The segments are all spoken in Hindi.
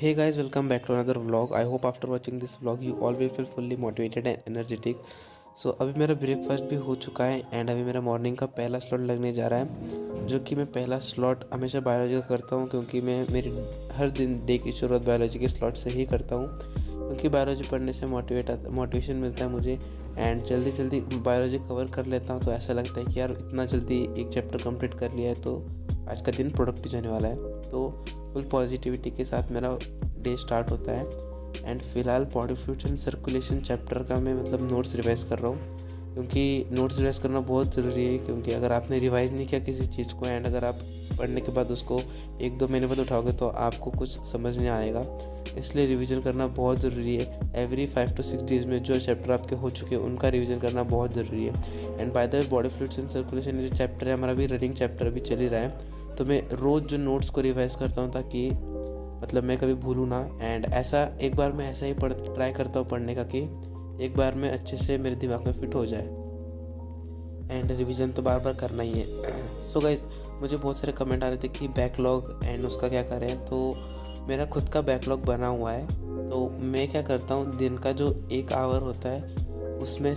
Hey guys, welcome back to another vlog. I hope after watching this vlog you all will feel fully motivated and energetic. अभी मेरा ब्रेकफास्ट भी हो चुका है एंड अभी मेरा मॉर्निंग का पहला स्लॉट लगने जा रहा है, जो कि मैं पहला स्लॉट हमेशा बायोलॉजी का करता हूँ, क्योंकि मैं मेरी हर दिन डे की शुरुआत बायोलॉजी के स्लॉट से ही करता हूँ। क्योंकि बायोलॉजी पढ़ने से मोटिवेशन मिलता है मुझे एंड जल्दी जल्दी बायोलॉजी कवर कर लेता हूँ। तो ऐसा लगता है कि यार इतना जल्दी एक चैप्टर कंप्लीट कर लिया है तो आज का दिन प्रोडक्टिव जाने वाला है। तो फुल पॉजिटिविटी के साथ मेरा डे स्टार्ट होता है। एंड फिलहाल body fluids and circulation chapter का मैं नोट्स रिवाइज़ कर रहा हूँ, क्योंकि नोट्स रिवाइज़ करना बहुत ज़रूरी है। क्योंकि अगर आपने रिवाइज़ नहीं किया किसी चीज़ को एंड अगर आप पढ़ने के बाद उसको 1-2 महीने बाद उठाओगे तो आपको कुछ समझ नहीं आएगा। इसलिए रिवीजन करना बहुत ज़रूरी है। एवरी 5 to 6 डेज़ में जो चैप्टर आपके हो चुके हैं उनका रिवीजन करना बहुत ज़रूरी है। And by the way body fluids and circulation जो चैप्टर है हमारा भी रनिंग चैप्टर अभी चल ही रहा है, तो मैं रोज़ जो नोट्स को रिवाइज़ करता हूँ ताकि मैं कभी भूलूँ ना। एंड ऐसा एक बार मैं ऐसा ही ट्राई करता हूँ पढ़ने का कि एक बार में अच्छे से मेरे दिमाग में फिट हो जाए। एंड रिवीजन तो बार बार करना ही है। सो गाइज, मुझे बहुत सारे कमेंट आ रहे थे कि बैकलॉग एंड उसका क्या करें। तो मेरा खुद का बैकलॉग बना हुआ है। तो मैं क्या करता हूँ, दिन का जो 1 आवर होता है उसमें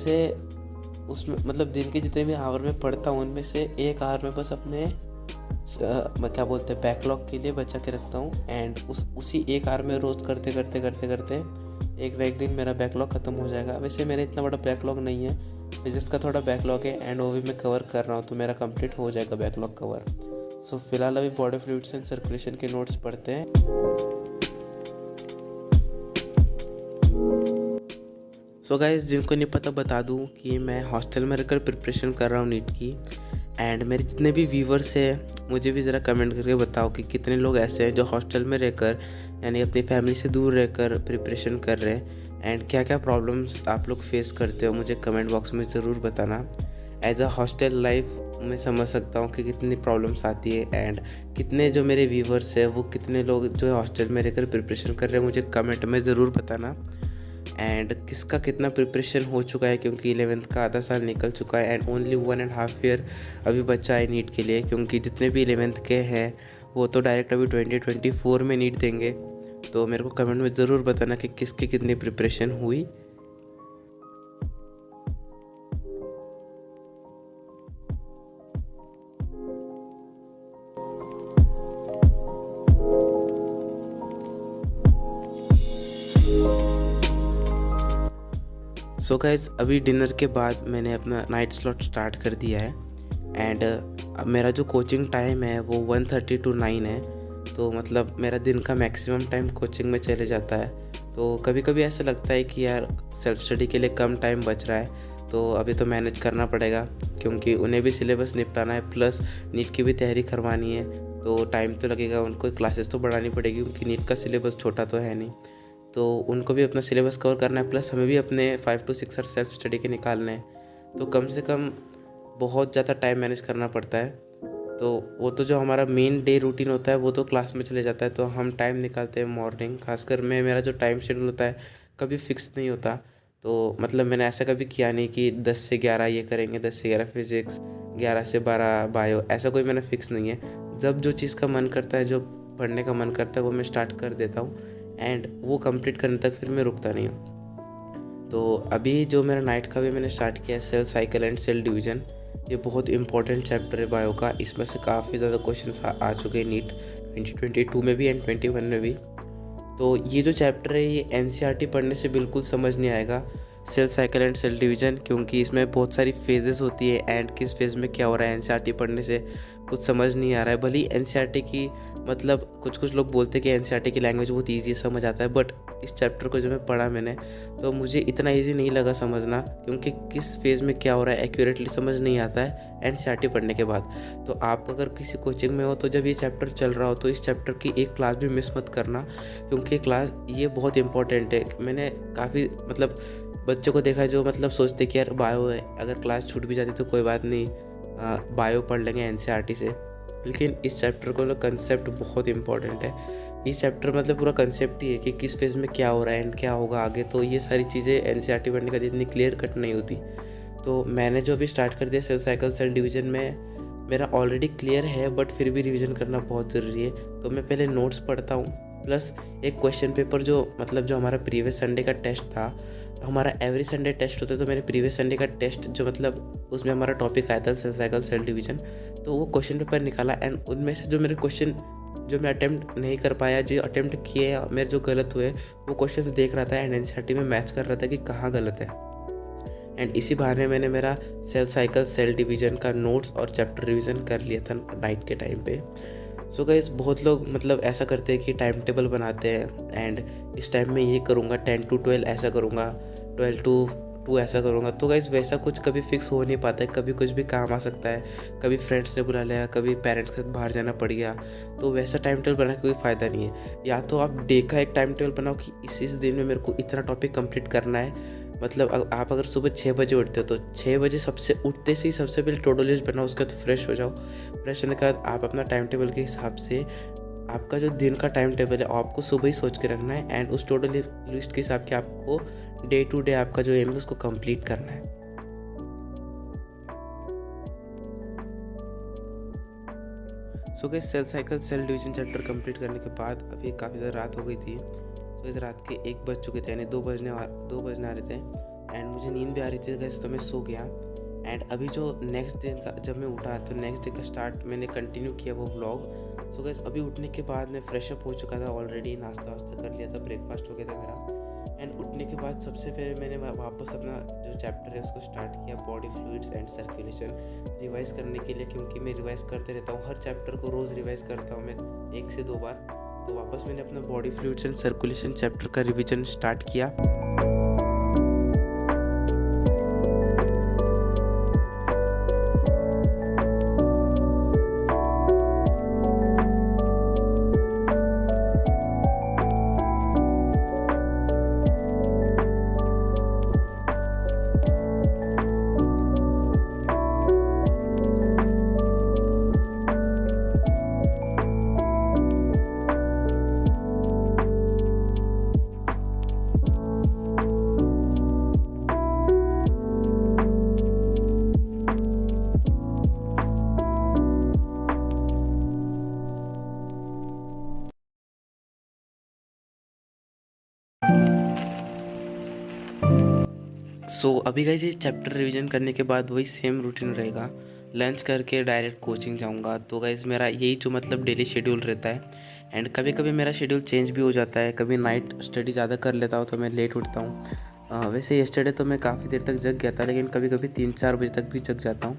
दिन के जितने भी आवर में पढ़ता हूँ उनमें से 1 आवर में बस अपने बैकलॉग के लिए बचा के रखता हूँ। एंड उसी 1 आवर में रोज़ करते करते एक ना एक दिन मेरा बैकलॉग ख़त्म हो जाएगा। वैसे मेरा इतना बड़ा बैकलॉग नहीं है, फिजिक्स का थोड़ा बैकलॉग है एंड वो भी मैं कवर कर रहा हूँ, तो मेरा कंप्लीट हो जाएगा बैकलॉग कवर। सो फिलहाल अभी बॉडी फ्लूइड्स एंड सर्कुलेशन के नोट्स पढ़ते हैं। सो गाइस, जिनको नहीं पता बता दूं कि मैं हॉस्टल में रहकर प्रिपरेशन कर रहा हूँ नीट की। एंड मेरे जितने भी व्यूवर्स हैं मुझे भी ज़रा कमेंट करके बताओ कि कितने लोग ऐसे हैं जो हॉस्टल में रहकर यानी अपनी फैमिली से दूर रहकर प्रिपरेशन कर रहे हैं। एंड क्या क्या प्रॉब्लम्स आप लोग फेस करते हो मुझे कमेंट बॉक्स में ज़रूर बताना। एज अ हॉस्टल लाइफ मैं समझ सकता हूँ कि कितनी प्रॉब्लम्स आती है एंड कितने जो मेरे व्यूवर्स हैं वो कितने लोग जो हॉस्टल में रहकर प्रिपरेशन कर रहे हैं मुझे कमेंट में ज़रूर बताना। एंड किसका कितना प्रिपरेशन हो चुका है, क्योंकि 11th का आधा साल निकल चुका है एंड ओनली 1.5 ईयर अभी बचा है नीट के लिए। क्योंकि जितने भी 11th के हैं वो तो डायरेक्ट अभी 2024 में नीट देंगे। तो मेरे को कमेंट में ज़रूर बताना कि किसकी कितनी प्रिपरेशन हुई। सो गाइज, अभी डिनर के बाद मैंने अपना नाइट स्लॉट स्टार्ट कर दिया है। एंड अब मेरा जो कोचिंग टाइम है वो 1:30 to 9 है। तो मेरा दिन का मैक्सिमम टाइम कोचिंग में चले जाता है। तो कभी कभी ऐसा लगता है कि यार सेल्फ स्टडी के लिए कम टाइम बच रहा है, तो अभी तो मैनेज करना पड़ेगा, क्योंकि उन्हें भी सिलेबस निपटाना है प्लस नीट की भी तैयारी करवानी है। तो टाइम तो लगेगा, उनको क्लासेस तो बढ़ानी पड़ेगी क्योंकि नीट का सिलेबस छोटा तो है नहीं। तो उनको भी अपना सिलेबस कवर करना है प्लस हमें भी अपने 5 to 6 आवर सेल्फ स्टडी के निकालने हैं। तो कम से कम बहुत ज़्यादा टाइम मैनेज करना पड़ता है। तो वो तो जो हमारा मेन डे रूटीन होता है वो तो क्लास में चले जाता है, तो हम टाइम निकालते हैं मॉर्निंग। खासकर मेरा जो टाइम शेड्यूल होता है कभी फिक्स नहीं होता। तो मैंने ऐसा कभी किया नहीं कि 10 से 11 ये करेंगे, 10 से 11 फिज़िक्स, 11 से 12 बायो, ऐसा कोई मैंने फिक्स नहीं है। जब जो चीज़ का मन करता है, जो पढ़ने का मन करता है वो मैं स्टार्ट कर देता हूँ एंड वो कंप्लीट करने तक फिर मैं रुकता नहीं हूँ। तो अभी जो मेरा नाइट का भी मैंने स्टार्ट किया है cell cycle and cell division. ये बहुत इंपॉर्टेंट चैप्टर है बायो का। इसमें से काफ़ी ज़्यादा क्वेश्चंस आ चुके हैं नीट 2022 में भी एंड 21 में भी। तो ये जो चैप्टर है ये एनसीईआरटी पढ़ने से बिल्कुल समझ नहीं आएगा, cell cycle and cell division, क्योंकि इसमें बहुत सारी फेजेस होती है एंड किस फेज़ में क्या हो रहा है एनसीईआरटी पढ़ने से कुछ समझ नहीं आ रहा है। भले ही एनसीईआरटी की कुछ लोग बोलते हैं कि एनसीईआरटी की लैंग्वेज बहुत ईजी समझ आता है, बट इस चैप्टर को जब मैं मैंने तो मुझे इतना ईजी नहीं लगा समझना, क्योंकि किस फेज़ में क्या हो रहा है एक्यूरेटली समझ नहीं आता है एनसीईआरटी पढ़ने के बाद। तो आप अगर किसी कोचिंग में हो तो जब ये चैप्टर चल रहा हो तो इस चैप्टर की एक क्लास भी मिस मत करना, क्योंकि क्लास ये बहुत इंपॉर्टेंट है। मैंने काफ़ी बच्चों को देखा है जो सोचते कि यार बायो है, अगर क्लास छूट भी जाती तो कोई बात नहीं, बायो पढ़ लेंगे एनसीईआरटी से। लेकिन इस चैप्टर को कंसेप्ट बहुत इंपॉर्टेंट है। इस चैप्टर पूरा कंसेप्ट ही है कि किस फेज़ में क्या हो रहा है एंड क्या होगा आगे। तो ये सारी चीज़ें एनसीईआरटी पढ़ने का इतनी क्लियर कट नहीं होती। तो मैंने जो अभी स्टार्ट कर दिया सेल साइकिल सेल डिवीज़न में मेरा ऑलरेडी क्लियर है, बट फिर भी रिवीजन करना बहुत ज़रूरी है। तो मैं पहले नोट्स पढ़ता हूँ प्लस एक क्वेश्चन पेपर जो मतलब जो हमारा प्रीवियस संडे का टेस्ट था, हमारा एवरी संडे टेस्ट होता है, तो मेरे प्रीवियस संडे का टेस्ट जो मतलब उसमें हमारा टॉपिक आया था सेल साइकिल सेल डिवीजन, तो वो क्वेश्चन पेपर निकाला एंड उनमें से जो मेरे क्वेश्चन जो मैं अटेम्प्ट नहीं कर पाया, जो अटेम्प्ट किए मेरे जो गलत हुए, वो क्वेश्चन देख रहा था एंड एनसीईआरटी में मैच कर रहा था कि कहाँ गलत है। एंड इसी बहाने मैंने मेरा सेल साइकिल सेल डिवीजन का नोट्स और चैप्टर रिवीजन कर लिया था नाइट के टाइम पे। सो गाइस बहुत लोग मतलब ऐसा करते हैं कि टाइम टेबल बनाते हैं एंड इस टाइम में ये करूँगा, 10 to 12 ऐसा करूँगा, 12 to 2 ऐसा करूँगा। तो गाइस वैसा कुछ कभी फिक्स हो नहीं पाता है, कभी कुछ भी काम आ सकता है, कभी फ्रेंड्स ने बुला लिया, कभी पेरेंट्स के साथ बाहर जाना पड़ गया, तो वैसा टाइम टेबल बना के कोई फ़ायदा नहीं है। या तो आप डे का एक टाइम टेबल बनाओ कि इस दिन में मेरे को इतना टॉपिक कंप्लीट करना है। मतलब आप अगर सुबह 6 बजे उठते हो तो 6 बजे सबसे उठते से ही सबसे पहले टू डू लिस्ट बनाओ, उसके बाद फ्रेश हो जाओ। फ्रेश होने के बाद आप अपना टाइम टेबल के हिसाब से आपका जो दिन का टाइम टेबल है आपको सुबह ही सोच के रखना है एंड उस टू डू लिस्ट के हिसाब के आपको डे टू डे आपका जो एम है उसको कंप्लीट करना है। So guys cell cycle cell division chapter complete करने के बाद अभी काफ़ी ज़्यादा रात हो गई थी, तो इस रात के 1 बज चुके थे, यानी 2 बजने आ रहे थे एंड मुझे नींद भी आ रही थी गाइस, तो मैं सो गया। एंड अभी जो नेक्स्ट दिन का जब मैं उठा तो नेक्स्ट डे का स्टार्ट मैंने कंटिन्यू किया वो व्लॉग। सो गाइस अभी उठने के बाद मैं फ्रेश अप हो चुका था ऑलरेडी, नाश्ता वास्ता कर लिया था, ब्रेकफास्ट हो गया था मेरा। एंड उठने के बाद सबसे पहले मैंने वापस अपना जो चैप्टर है उसको स्टार्ट किया, body fluids and circulation revise करने के लिए, क्योंकि मैं रिवाइज़ करते रहता हूँ, हर चैप्टर को रोज़ रिवाइज़ करता हूँ मैं 1 से 2 बार। तो वापस मैंने अपना body fluids and circulation chapter का रिवीजन स्टार्ट किया। अभी गाइस ये चैप्टर रिवीजन करने के बाद वही सेम रूटीन रहेगा, लंच करके डायरेक्ट कोचिंग जाऊंगा। तो गाइस मेरा यही जो मतलब डेली शेड्यूल रहता है एंड कभी कभी मेरा शेड्यूल चेंज भी हो जाता है, कभी नाइट स्टडी ज़्यादा कर लेता हूँ तो मैं लेट उठता हूँ। वैसे यस्टरडे तो मैं काफ़ी देर तक जग गया था, लेकिन कभी कभी 3-4 बजे तक भी जग जाता हूँ।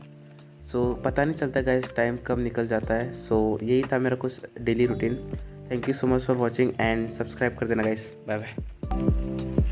पता नहीं चलता गाइस टाइम कब निकल जाता है। यही था मेरा कुछ daily routine. Thank you so much for watching and subscribe कर देना गाइस। Bye bye.